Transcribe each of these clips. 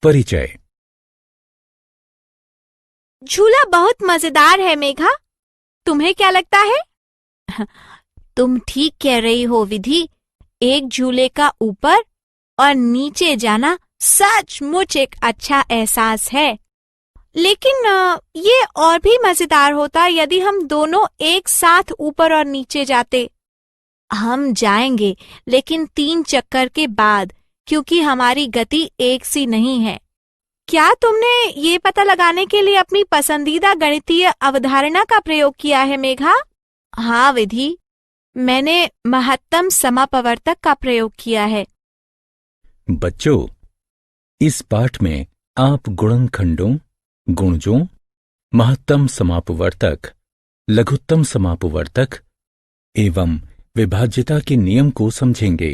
परिचय। झूला बहुत मजेदार है मेघा, तुम्हें क्या लगता है? तुम ठीक कह रही हो विधि। एक झूले का ऊपर और नीचे जाना सचमुच एक अच्छा एहसास है। लेकिन ये और भी मजेदार होता यदि हम दोनों एक साथ ऊपर और नीचे जाते। हम जाएंगे, लेकिन 3 चक्कर के बाद, क्योंकि हमारी गति एक सी नहीं है। क्या तुमने ये पता लगाने के लिए अपनी पसंदीदा गणितीय अवधारणा का प्रयोग किया है मेघा? हाँ विधि, मैंने महत्तम समापवर्तक का प्रयोग किया है। बच्चों, इस पाठ में आप गुणनखंडों, गुणजों, महत्तम समापवर्तक, लघुत्तम समापवर्तक एवं विभाज्यता के नियम को समझेंगे।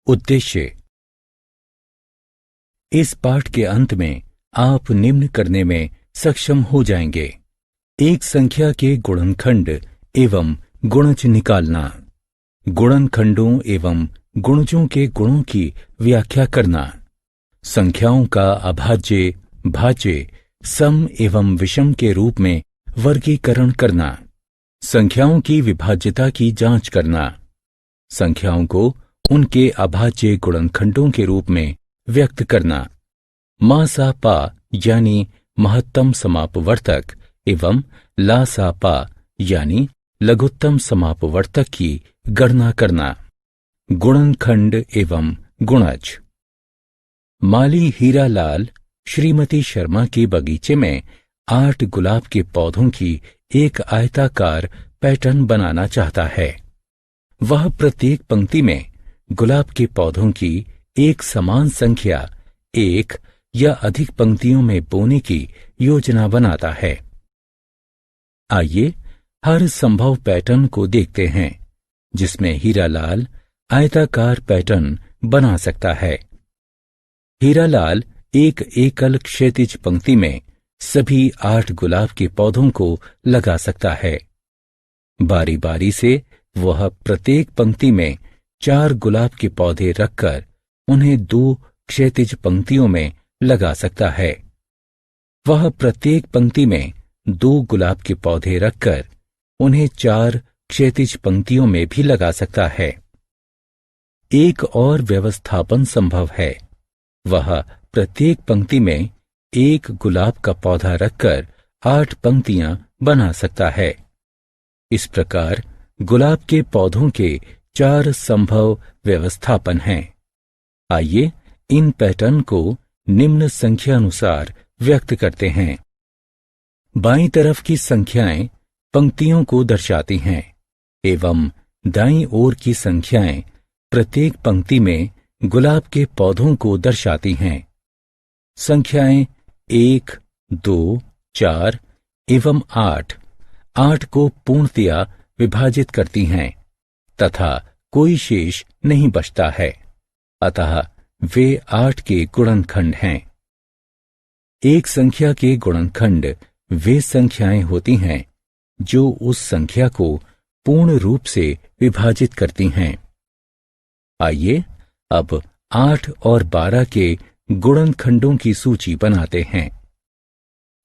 उद्देश्य। इस पाठ के अंत में आप निम्न करने में सक्षम हो जाएंगे। एक संख्या के गुणनखंड एवं गुणज निकालना, गुणनखंडों एवं गुणजों के गुणों की व्याख्या करना, संख्याओं का अभाज्य, भाज्य, सम एवं विषम के रूप में वर्गीकरण करना, संख्याओं की विभाज्यता की जांच करना, संख्याओं को उनके अभाज्य गुणनखंडों के रूप में व्यक्त करना, मा सा पा यानी महत्तम समापवर्तक एवं ला सा पा यानी लघुत्तम समापवर्तक की गणना करना, गुणनखंड एवं गुणज। माली हीरालाल श्रीमती शर्मा के बगीचे में 8 गुलाब के पौधों की एक आयताकार पैटर्न बनाना चाहता है। वह प्रत्येक पंक्ति में गुलाब के पौधों की एक समान संख्या, एक या अधिक पंक्तियों में बोने की योजना बनाता है। आइए हर संभव पैटर्न को देखते हैं जिसमें हीरालाल आयताकार पैटर्न बना सकता है। हीरालाल एक एकल क्षैतिज पंक्ति में सभी 8 गुलाब के पौधों को लगा सकता है। बारी बारी से वह प्रत्येक पंक्ति में 4 गुलाब के पौधे रखकर उन्हें 2 क्षैतिज पंक्तियों में लगा सकता है। वह प्रत्येक पंक्ति में 2 गुलाब के पौधे रखकर उन्हें 4 क्षैतिज पंक्तियों में भी लगा सकता है। एक और व्यवस्थापन संभव है। वह प्रत्येक पंक्ति में 1 गुलाब का पौधा रखकर 8 पंक्तियां बना सकता है। इस प्रकार गुलाब के पौधों के 4 संभव व्यवस्थापन हैं। आइए इन पैटर्न को निम्न संख्या अनुसार व्यक्त करते हैं। बाईं तरफ की संख्याएं पंक्तियों को दर्शाती हैं एवं दाईं ओर की संख्याएं प्रत्येक पंक्ति में गुलाब के पौधों को दर्शाती हैं। संख्याएं 1, 2, 4 एवं 8 को पूर्णतया विभाजित करती हैं तथा कोई शेष नहीं बचता है, अतः वे 8 के गुणनखंड हैं। एक संख्या के गुणनखंड वे संख्याएं होती हैं जो उस संख्या को पूर्ण रूप से विभाजित करती हैं। आइए अब 8 और 12 के गुणनखंडों की सूची बनाते हैं।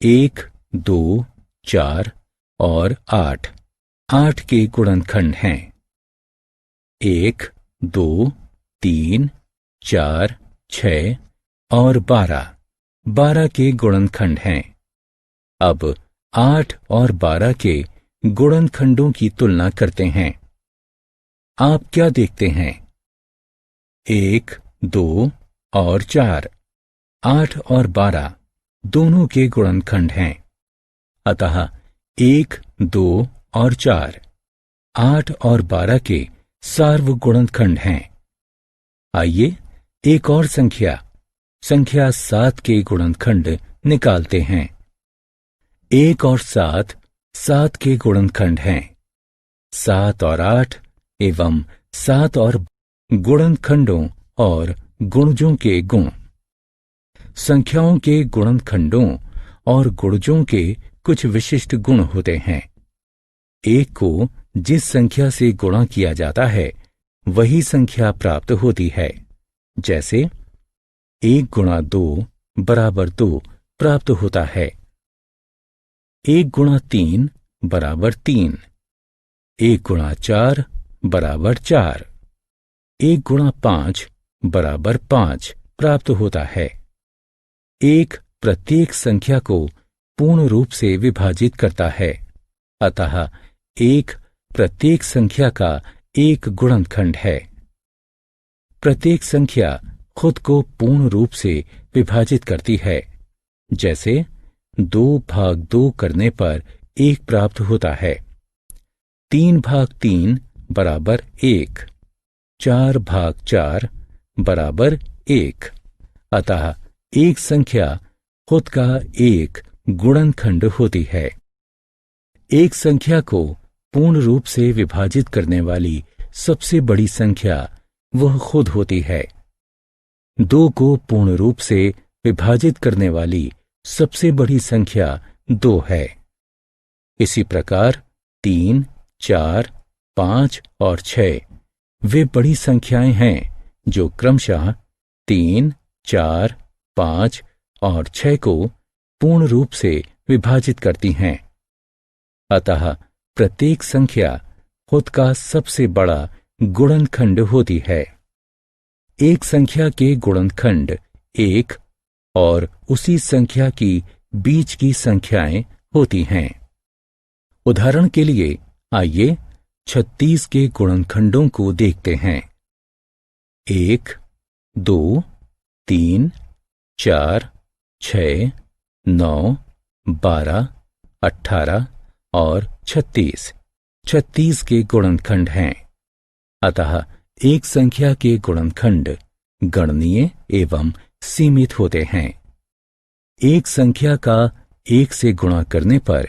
1, 2, 4 और 8 के गुणनखंड हैं। 1, 2, 3, 4, 6 और 12 के गुणनखंड हैं। अब 8 और 12 के गुणनखंडों की तुलना करते हैं। आप क्या देखते हैं? 1, 2 और 4, 8 और 12 दोनों के गुणनखंड हैं, अतः 1, 2 और 4 8 और 12 के सार्वगुणनखंड हैं। आइए एक और संख्या 7 के गुणनखंड निकालते हैं। 1 और 7 के गुणनखंड हैं। 7 और 8 एवं 7 और गुणनखंडों और गुणजों के गुण। संख्याओं के गुणनखंडों और गुणजों के कुछ विशिष्ट गुण होते हैं। एक को जिस संख्या से गुणा किया जाता है वही संख्या प्राप्त होती है। जैसे 1 गुणा 2 बराबर 2 प्राप्त होता है। 1 गुणा 3 बराबर 3, 1 गुणा 4 बराबर 4, 1 गुणा 5 बराबर 5 प्राप्त होता है। 1 प्रत्येक संख्या को पूर्ण रूप से विभाजित करता है, अतः 1 प्रत्येक संख्या का एक गुणनखंड है। प्रत्येक संख्या खुद को पूर्ण रूप से विभाजित करती है। जैसे 2 भाग 2 करने पर 1 प्राप्त होता है, 3 भाग 3 बराबर 1, 4 भाग 4 बराबर 1। अतः एक संख्या खुद का एक गुणनखंड होती है। एक संख्या को पूर्ण रूप से विभाजित करने वाली सबसे बड़ी संख्या वह खुद होती है। 2 को पूर्ण रूप से विभाजित करने वाली सबसे बड़ी संख्या 2 है। इसी प्रकार 3, 4, 5 और 6 वे बड़ी संख्याएं हैं जो क्रमशः 3, 4, 5 और 6 को पूर्ण रूप से विभाजित करती हैं। अतः प्रत्येक संख्या खुद का सबसे बड़ा गुणनखंड होती है। एक संख्या के गुणनखंड एक और उसी संख्या की बीच की संख्याएं होती हैं। उदाहरण के लिए आइए 36 के गुणनखंडों को देखते हैं। 1, 2, 3, 4, 6, 9, 12, 18 और 36 36 के गुणनखंड हैं। अतः एक संख्या के गुणनखंड गणनीय एवं सीमित होते हैं। एक संख्या का 1 से गुणा करने पर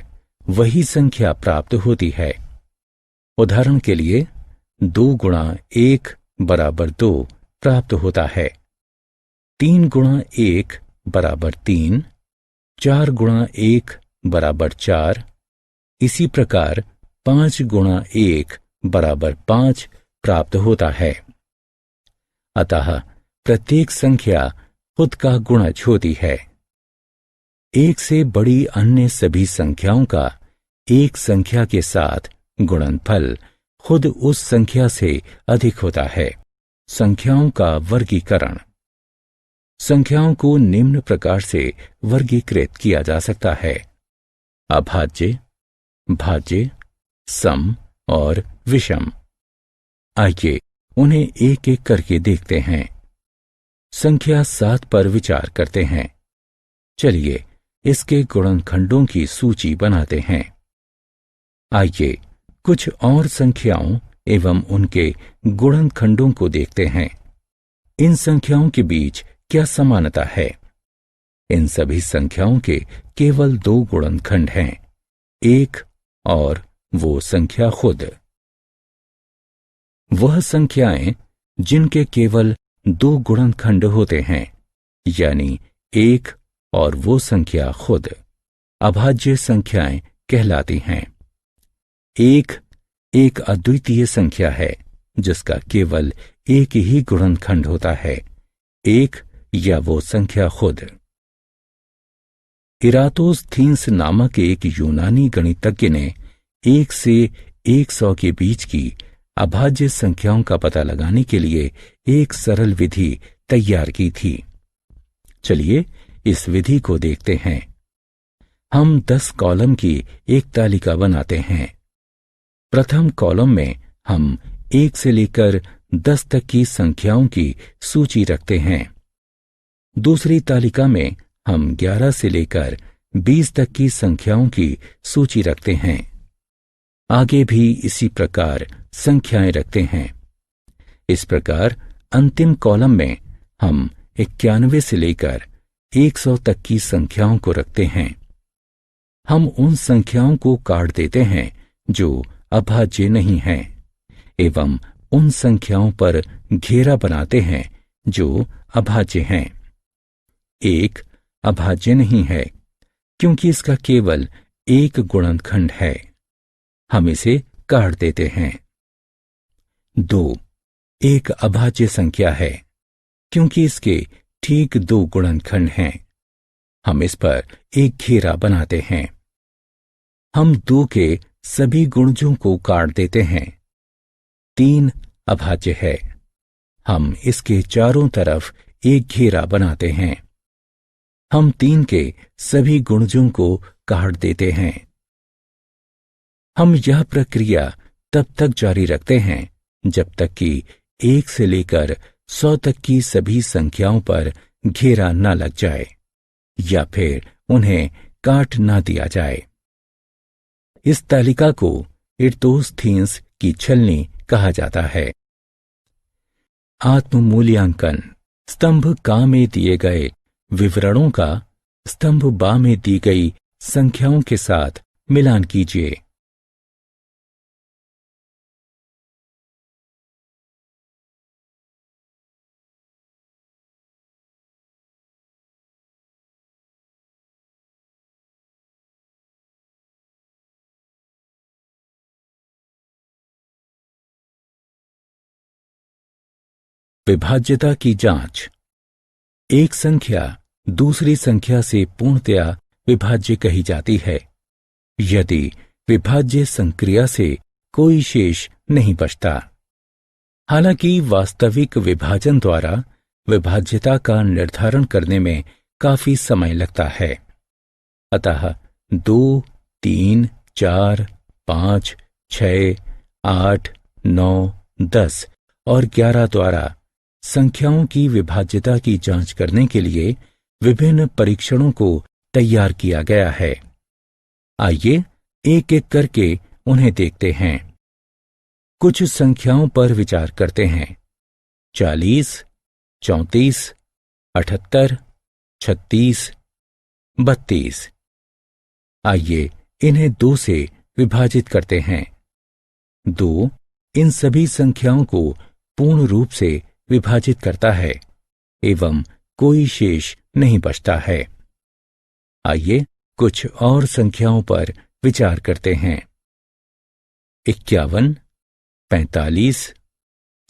वही संख्या प्राप्त होती है। उदाहरण के लिए 2 गुणा 1 बराबर 2 प्राप्त होता है, 3 गुणा 1 बराबर 3, 4 गुणा 1 बराबर 4, इसी प्रकार 5 गुणा 1 बराबर 5 प्राप्त होता है। अतः प्रत्येक संख्या खुद का गुणज होती है। एक से बड़ी अन्य सभी संख्याओं का एक संख्या के साथ गुणनफल खुद उस संख्या से अधिक होता है। संख्याओं का वर्गीकरण। संख्याओं को निम्न प्रकार से वर्गीकृत किया जा सकता है: अभाज्य, भाज्य, सम और विषम। आइए उन्हें एक एक करके देखते हैं। संख्या 7 पर विचार करते हैं। चलिए इसके गुणनखंडों की सूची बनाते हैं। आइए कुछ और संख्याओं एवं उनके गुणनखंडों को देखते हैं। इन संख्याओं के बीच क्या समानता है? इन सभी संख्याओं के केवल 2 गुणनखंड हैं, एक और वो संख्या खुद। वह संख्याएं जिनके केवल 2 गुणनखंड होते हैं, यानी एक और वो संख्या खुद, अभाज्य संख्याएं कहलाती हैं। एक अद्वितीय संख्या है जिसका केवल एक ही गुणनखंड होता है, एक या वो संख्या खुद। इरातोस्थीन्स नामक एक यूनानी गणितज्ञ ने 1 से 100 के बीच की अभाज्य संख्याओं का पता लगाने के लिए एक सरल विधि तैयार की थी। चलिए इस विधि को देखते हैं। हम 10 कॉलम की एक तालिका बनाते हैं। प्रथम कॉलम में हम 1 से लेकर 10 तक की संख्याओं की सूची रखते हैं। दूसरी तालिका में हम 11 से लेकर 20 तक की संख्याओं की सूची रखते हैं। आगे भी इसी प्रकार संख्याएं रखते हैं। इस प्रकार अंतिम कॉलम में हम 91 से लेकर 100 तक की संख्याओं को रखते हैं। हम उन संख्याओं को काट देते हैं जो अभाज्य नहीं हैं एवं उन संख्याओं पर घेरा बनाते हैं जो अभाज्य हैं। 1 अभाज्य नहीं है क्योंकि इसका केवल एक गुणनखंड है, हम इसे काट देते हैं। 2 एक अभाज्य संख्या है क्योंकि इसके ठीक 2 गुणनखंड हैं। हम इस पर एक घेरा बनाते हैं। हम 2 के सभी गुणजों को काट देते हैं। 3 अभाज्य है। हम इसके चारों तरफ एक घेरा बनाते हैं। हम 3 के सभी गुणजों को काट देते हैं। हम यह प्रक्रिया तब तक जारी रखते हैं जब तक कि 1 से लेकर 100 तक की सभी संख्याओं पर घेरा न लग जाए या फिर उन्हें काट ना दिया जाए। इस तालिका को इरतोस्थीन्स की छलनी कहा जाता है। आत्म मूल्यांकन। स्तंभ का में दिए गए विवरणों का स्तंभ बा में दी गई संख्याओं के साथ मिलान कीजिए। विभाज्यता की जांच। एक संख्या दूसरी संख्या से पूर्णतया विभाज्य कही जाती है यदि विभाज्य संक्रिया से कोई शेष नहीं बचता। हालांकि वास्तविक विभाजन द्वारा विभाज्यता का निर्धारण करने में काफी समय लगता है। अतः 2, 3, 4, 5, 6, 8, 9, 10 और 11 द्वारा संख्याओं की विभाज्यता की जांच करने के लिए विभिन्न परीक्षणों को तैयार किया गया है। आइए एक एक करके उन्हें देखते हैं। कुछ संख्याओं पर विचार करते हैं। 40, 34, 78, 36, 32। आइए इन्हें 2 से विभाजित करते हैं। 2 इन सभी संख्याओं को पूर्ण रूप से विभाजित करता है एवं कोई शेष नहीं बचता है। आइए कुछ और संख्याओं पर विचार करते हैं। 51, 45,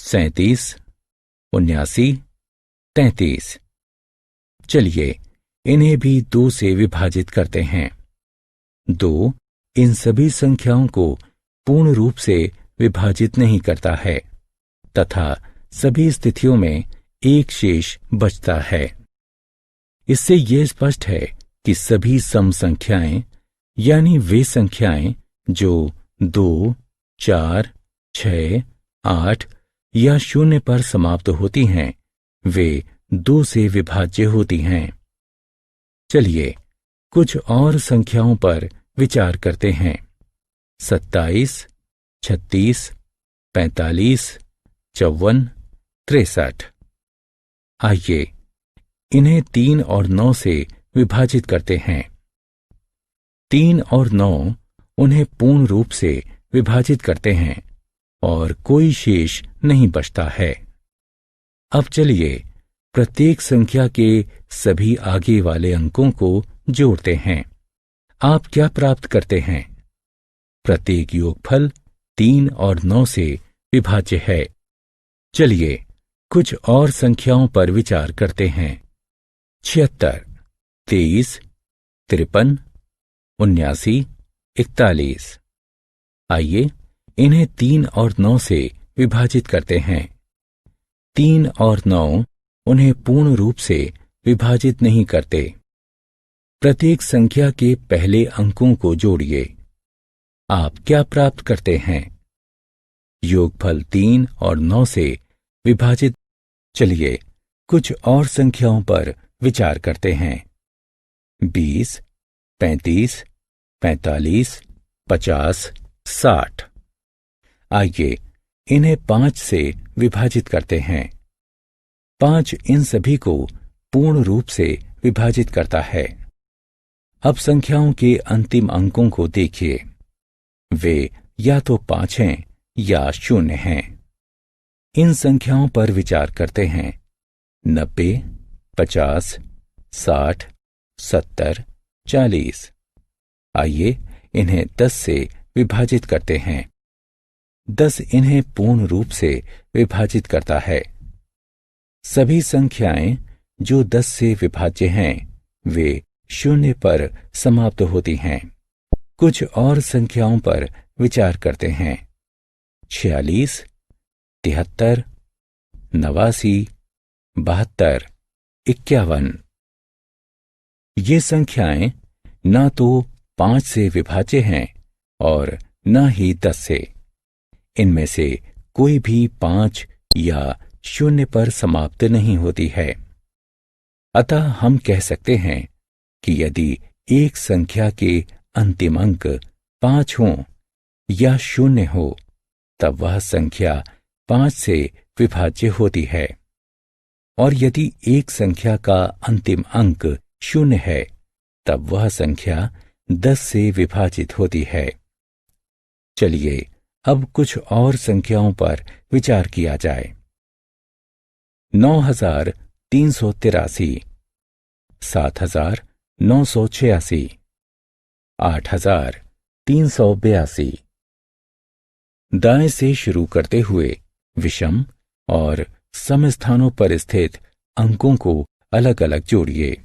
37, 79, 33। चलिए इन्हें भी 2 से विभाजित करते हैं। 2 इन सभी संख्याओं को पूर्ण रूप से विभाजित नहीं करता है तथा सभी स्थितियों में एक शेष बचता है। इससे यह स्पष्ट है कि सभी सम संख्याएं यानी वे संख्याएं जो 2, 4, 6, 8 या 0 पर समाप्त होती हैं वे 2 से विभाज्य होती हैं। चलिए कुछ और संख्याओं पर विचार करते हैं। 27, 36, 45, 54, 63। आइए इन्हें 3 और 9 से विभाजित करते हैं। 3 और 9 उन्हें पूर्ण रूप से विभाजित करते हैं और कोई शेष नहीं बचता है। अब चलिए प्रत्येक संख्या के सभी आगे वाले अंकों को जोड़ते हैं। आप क्या प्राप्त करते हैं? प्रत्येक योगफल 3 और 9 से विभाज्य है। चलिए कुछ और संख्याओं पर विचार करते हैं। 76, 23, 53, 79, 41। आइए इन्हें 3 और 9 से विभाजित करते हैं। 3 और 9 उन्हें पूर्ण रूप से विभाजित नहीं करते। प्रत्येक संख्या के पहले अंकों को जोड़िए। आप क्या प्राप्त करते हैं? योगफल 3 और 9 से विभाजित। चलिए कुछ और संख्याओं पर विचार करते हैं। 20, 35, 45, 50, 60। आइए इन्हें 5 से विभाजित करते हैं। 5 इन सभी को पूर्ण रूप से विभाजित करता है। अब संख्याओं के अंतिम अंकों को देखिए। वे या तो 5 हैं या 0 हैं। इन संख्याओं पर विचार करते हैं। 90, 50, 60, 70, 40। आइए इन्हें 10 से विभाजित करते हैं। 10 इन्हें पूर्ण रूप से विभाजित करता है। सभी संख्याएं जो 10 से विभाज्य हैं वे 0 पर समाप्त होती हैं। कुछ और संख्याओं पर विचार करते हैं। 46, 73, 89, 72, 51। ये संख्याएं ना तो 5 से विभाज्य हैं और न ही 10 से। इनमें से कोई भी 5 या 0 पर समाप्त नहीं होती है। अतः हम कह सकते हैं कि यदि एक संख्या के अंतिम अंक 5 हों या 0 हो तब वह संख्या 5 से विभाज्य होती है, और यदि एक संख्या का अंतिम अंक 0 है तब वह संख्या 10 से विभाजित होती है। चलिए अब कुछ और संख्याओं पर विचार किया जाए। 9383, 7986, 8382। दाएं से शुरू करते हुए विषम और सम स्थानों पर स्थित अंकों को अलग अलग जोड़िए।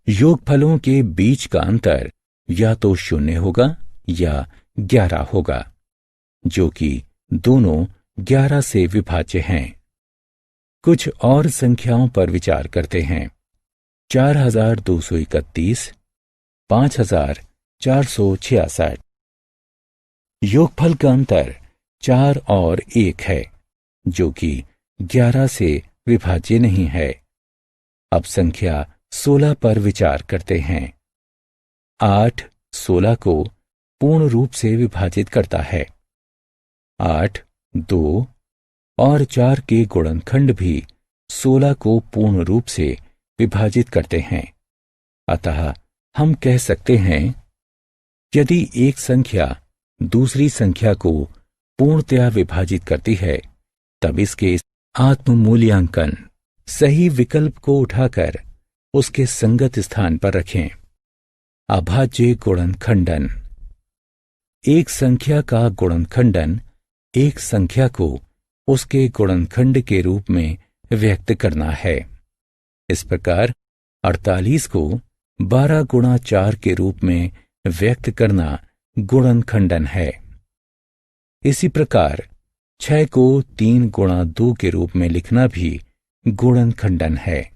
योगफलों के बीच का अंतर या तो 0 होगा या 11 होगा, जो कि दोनों 11 से विभाज्य हैं। कुछ और संख्याओं पर विचार करते हैं। 4231, 5466। योगफल का अंतर 4 और 1 है, जो कि 11 से विभाज्य नहीं है। अब संख्या 16 पर विचार करते हैं। 8 16 को पूर्ण रूप से विभाजित करता है। 8, 2 और 4 के गुणनखंड भी 16 को पूर्ण रूप से विभाजित करते हैं। अतः हम कह सकते हैं यदि एक संख्या दूसरी संख्या को पूर्णतया विभाजित करती है तब इसके आत्म मूल्यांकन सही विकल्प को उठाकर उसके संगत स्थान पर रखें। अभाज्य गुणनखंडन। एक संख्या का गुणनखंडन एक संख्या को उसके गुणनखंड के रूप में व्यक्त करना है। इस प्रकार 48 को 12 गुणा 4 के रूप में व्यक्त करना गुणनखंडन है। इसी प्रकार 6 को 3 गुणा 2 के रूप में लिखना भी गुणनखंडन है।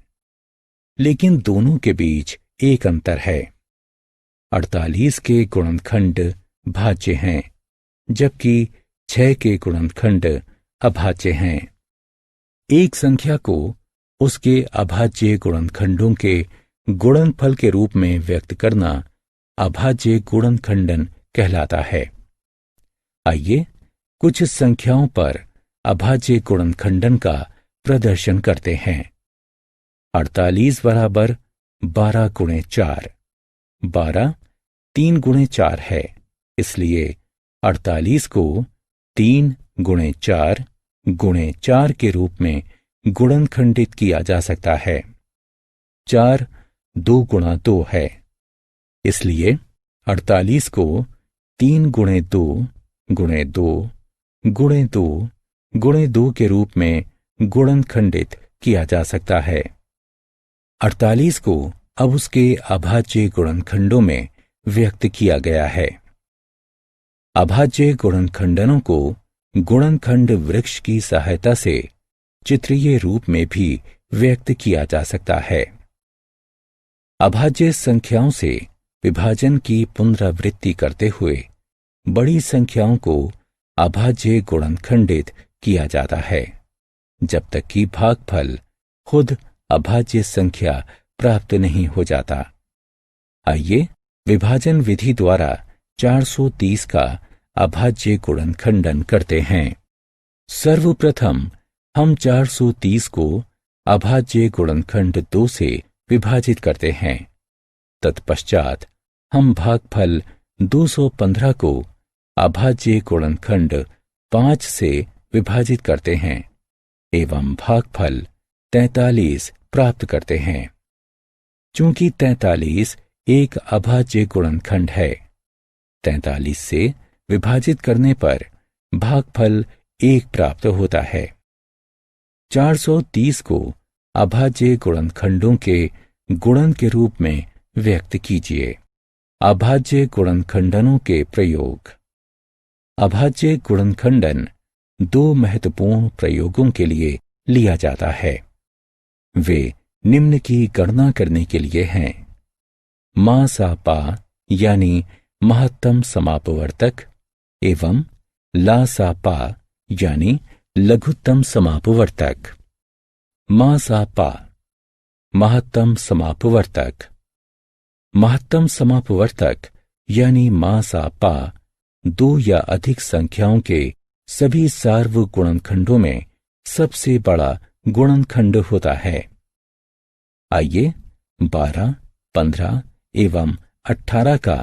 लेकिन दोनों के बीच एक अंतर है। 48 के गुणनखंड भाज्य हैं, जबकि 6 के गुणनखंड अभाज्य हैं। एक संख्या को उसके अभाज्य गुणनखंडों के गुणनफल के रूप में व्यक्त करना अभाज्य गुणनखंडन कहलाता है। आइए कुछ संख्याओं पर अभाज्य गुणनखंडन का प्रदर्शन करते हैं। 48 बराबर 12 गुणे 4। 12 3 गुणे 4 है, इसलिए 48 को 3 गुणे 4 गुणे 4 के रूप में गुणनखंडित किया जा सकता है। 4 2 गुणा 2 है, इसलिए 48 को 3 गुणे 2 गुणे 2 गुणे 2 गुणे 2 के रूप में गुणनखंडित किया जा सकता है। 48 को अब उसके अभाज्य गुणनखंडों में व्यक्त किया गया है। अभाज्य गुणनखंडनों को गुणनखंड वृक्ष की सहायता से चित्रीय रूप में भी व्यक्त किया जा सकता है। अभाज्य संख्याओं से विभाजन की पुनरावृत्ति करते हुए बड़ी संख्याओं को अभाज्य गुणनखंडित किया जाता है, जब तक कि भागफल खुद अभाज्य संख्या प्राप्त नहीं हो जाता। आइए विभाजन विधि द्वारा 430 का अभाज्य गुणनखंडन करते हैं। सर्वप्रथम हम 430 को अभाज्य गुणनखंड 2 से विभाजित करते हैं। तत्पश्चात हम भागफल 215 को अभाज्य गुणनखंड 5 से विभाजित करते हैं एवं भागफल 43 प्राप्त करते हैं। चूंकि 43 एक अभाज्य गुणनखंड है, 43 से विभाजित करने पर भागफल 1 प्राप्त होता है। 430 को अभाज्य गुणनखंडों के गुणन के रूप में व्यक्त कीजिए। अभाज्य गुणनखंडनों के प्रयोग। अभाज्य गुणनखंडन दो महत्वपूर्ण प्रयोगों के लिए लिया जाता है। वे निम्न की गणना करने के लिए हैं। मा सा पा यानी महत्तम समापवर्तक एवं ला सा पा यानी लघुत्तम समापवर्तक। मा सा पा महत्तम समापवर्तक। महत्तम समापवर्तक यानी मा सा पा दो या अधिक संख्याओं के सभी सार्व गुणनखंडों में सबसे बड़ा गुणनखंड होता है। आइए 12, 15 एवं 18 का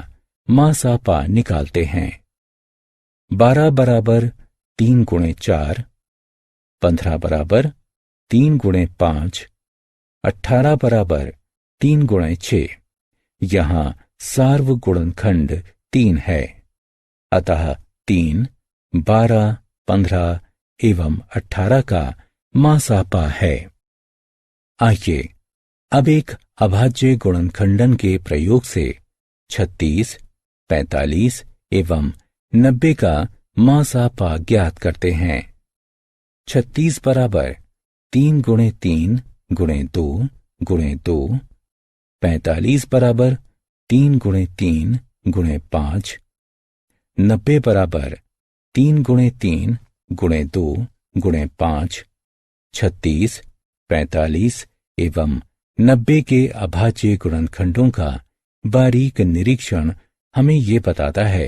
मा सा पा निकालते हैं। 12 बराबर 3 गुणे 4, 15 बराबर 3 गुणे 5, 18 बराबर 3 गुणे 6। यहां सार्व गुणनखंड 3 है, अतः 3, 12, 15 एवं 18 का मा सा पा है। आइए अब एक अभाज्य गुणनखंडन के प्रयोग से 36, 45 एवं 90 का मा सा पा ज्ञात करते हैं। 36 बराबर 3 गुणे 3 गुणे 2 गुणे 2, 45 बराबर 3 गुणे 3 गुणे 5, 90 बराबर 3 गुणे 3 गुणे 2 गुणे 5। 36, 45 एवं 90 के अभाज्य गुणनखंडों का बारीक निरीक्षण हमें ये बताता है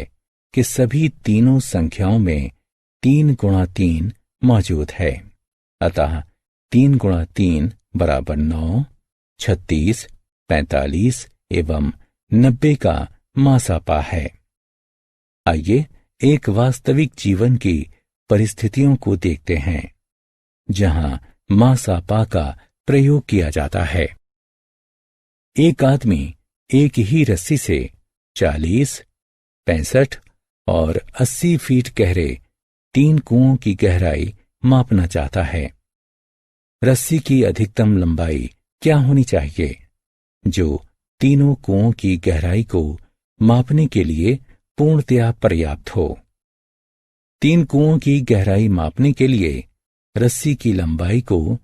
कि सभी तीनों संख्याओं में 3 गुणा 3 मौजूद है, अतः 3 गुणा 3 बराबर 9। 36, 45 एवं 90 का मा सा पा है। आइए एक वास्तविक जीवन की परिस्थितियों को देखते हैं जहां मा सा पा का प्रयोग किया जाता है। एक आदमी एक ही रस्सी से 40, 65 और 80 फीट गहरे 3 कुओं की गहराई मापना चाहता है। रस्सी की अधिकतम लंबाई क्या होनी चाहिए जो तीनों कुओं की गहराई को मापने के लिए पूर्णतया पर्याप्त हो? 3 कुओं की गहराई मापने के लिए रस्सी की लंबाई को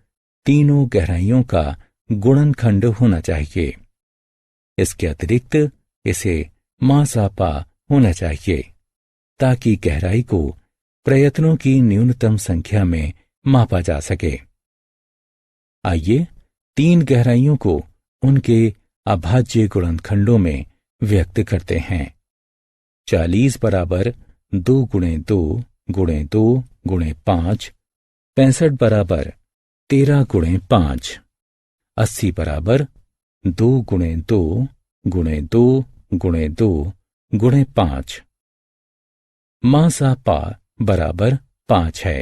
तीनों गहराइयों का गुणनखंड होना चाहिए। इसके अतिरिक्त इसे मा सा पा होना चाहिए ताकि गहराई को प्रयत्नों की न्यूनतम संख्या में मापा जा सके। आइए 3 गहराइयों को उनके अभाज्य गुणनखंडों में व्यक्त करते हैं। 40 बराबर 2 गुणे 2 गुणे 2 गुणे 5, 65 बराबर 13 गुणे 5, 80 बराबर 2 गुणे 2 गुणे 2 गुणे 2 गुणे 5। मा सा पा बराबर 5 है,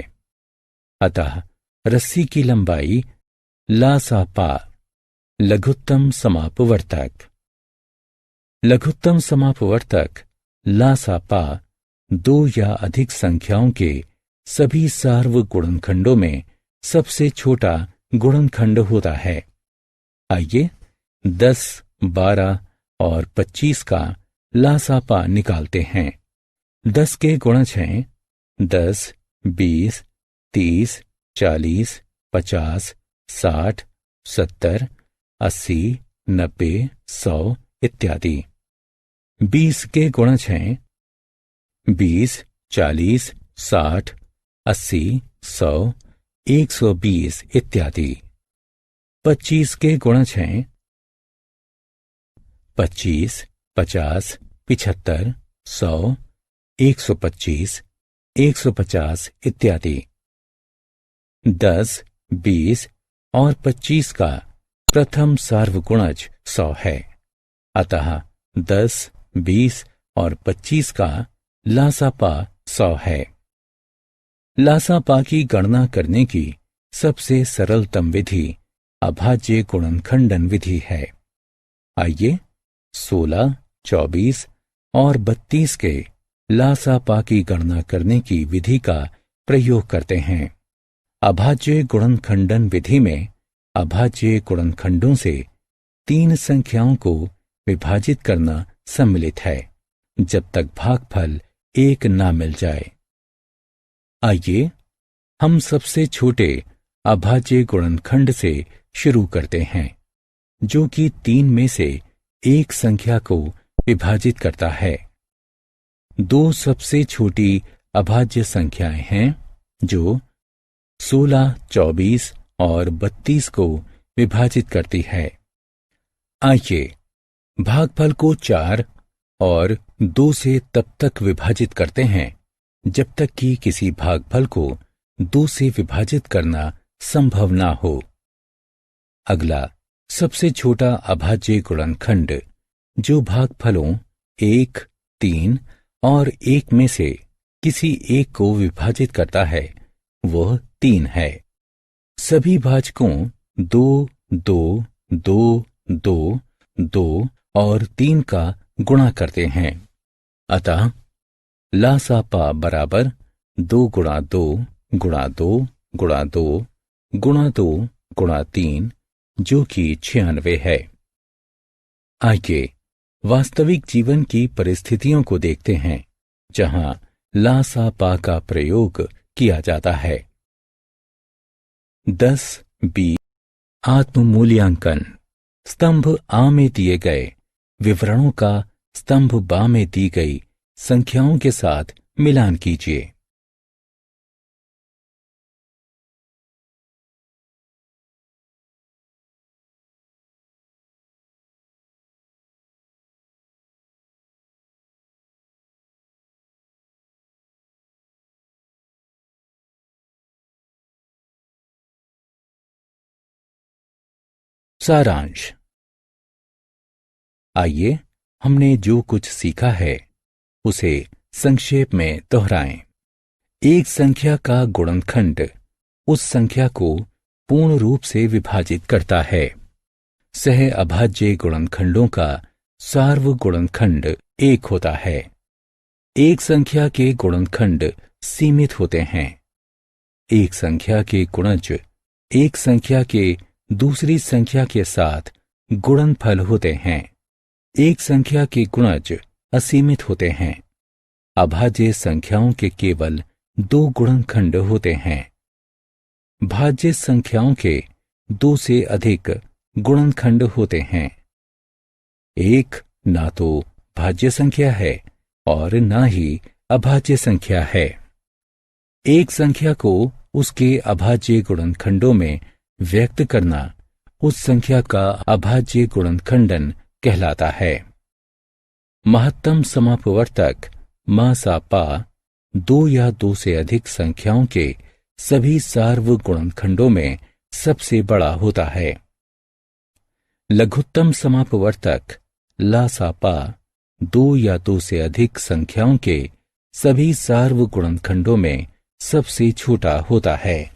अतः रस्सी की लंबाई ला सा पा लघुत्तम समापवर्तक। लघुत्तम समापवर्तक ला सा पा 2 या अधिक संख्याओं के सभी सार्व गुणनखंडों में सबसे छोटा गुणनखंड होता है। आइए 10, 12 और 25 का ला सा पा निकालते हैं। 10 के गुणज हैं 10, 20, 30, 40, 50, 60, 70, 80, 90, 100 इत्यादि। 20 के गुणज हैं 20, 40, 60, 80, 100, 120 इत्यादि। 25 के गुणज हैं 25, 50, 75, 100, 125, 150 इत्यादि। 10, 20 और 25 का प्रथम सार्वगुणज 100 है, अतः 10, 20 और 25 का ला सा पा 100 है। ला सा पा की गणना करने की सबसे सरलतम विधि अभाज्य गुणनखंडन विधि है। आइए 16, 24 और 32 के ला सा पा की गणना करने की विधि का प्रयोग करते हैं। अभाज्य गुणनखंडन विधि में अभाज्य गुणनखंडों से 3 संख्याओं को विभाजित करना सम्मिलित है जब तक भागफल 1 ना मिल जाए। आइए हम सबसे छोटे अभाज्य गुणनखंड से शुरू करते हैं, जो कि 3 में से एक संख्या को विभाजित करता है। 2 सबसे छोटी अभाज्य संख्याएं हैं जो 16, 24 और 32 को विभाजित करती है। आइए भागफल को 4 और 2 से तब तक विभाजित करते हैं जब तक कि किसी भागफल को 2 से विभाजित करना संभव ना हो। अगला सबसे छोटा अभाज्य गुणनखंड जो भागफलों 1, 3 और 1 में से किसी एक को विभाजित करता है वह 3 है। सभी भाजकों 2, 2, 2, 2, 2 और 3 का गुणा करते हैं। अतः लासापा बराबर 2 गुणा 2 गुणा 2 गुणा 2 गुणा 2 गुणा 3 जो कि 96 है। आइए वास्तविक जीवन की परिस्थितियों को देखते हैं जहां लासापा का प्रयोग किया जाता है। 10, 20 आत्म मूल्यांकन। स्तंभ आ में दिए गए विवरणों का स्तंभ बा में दी गई संख्याओं के साथ मिलान कीजिए। सारांश। आइए हमने जो कुछ सीखा है उसे संक्षेप में दोहराएं। एक संख्या का गुणनखंड उस संख्या को पूर्ण रूप से विभाजित करता है। सह अभाज्य गुणनखंडों का सार्वगुणनखंड 1 होता है। एक संख्या के गुणनखंड सीमित होते हैं। एक संख्या के गुणज एक संख्या के दूसरी संख्या के साथ गुणनफल होते हैं। एक संख्या के गुणज असीमित होते हैं। अभाज्य संख्याओं के केवल 2 गुणनखंड होते हैं। भाज्य संख्याओं के 2 से अधिक गुणनखंड होते हैं। एक ना तो भाज्य संख्या है और ना ही अभाज्य संख्या है। एक संख्या को उसके अभाज्य गुणनखंडों में व्यक्त करना उस संख्या का अभाज्य गुणनखंडन कहलाता है। महत्तम समापवर्तक मासापा 2 या 2 से अधिक संख्याओं के सभी सार्वगुणनखंडों में सबसे बड़ा होता है। लघुत्तम समापवर्तक लासापा 2 या 2 से अधिक संख्याओं के सभी सार्वगुणनखंडों में सबसे छोटा होता है।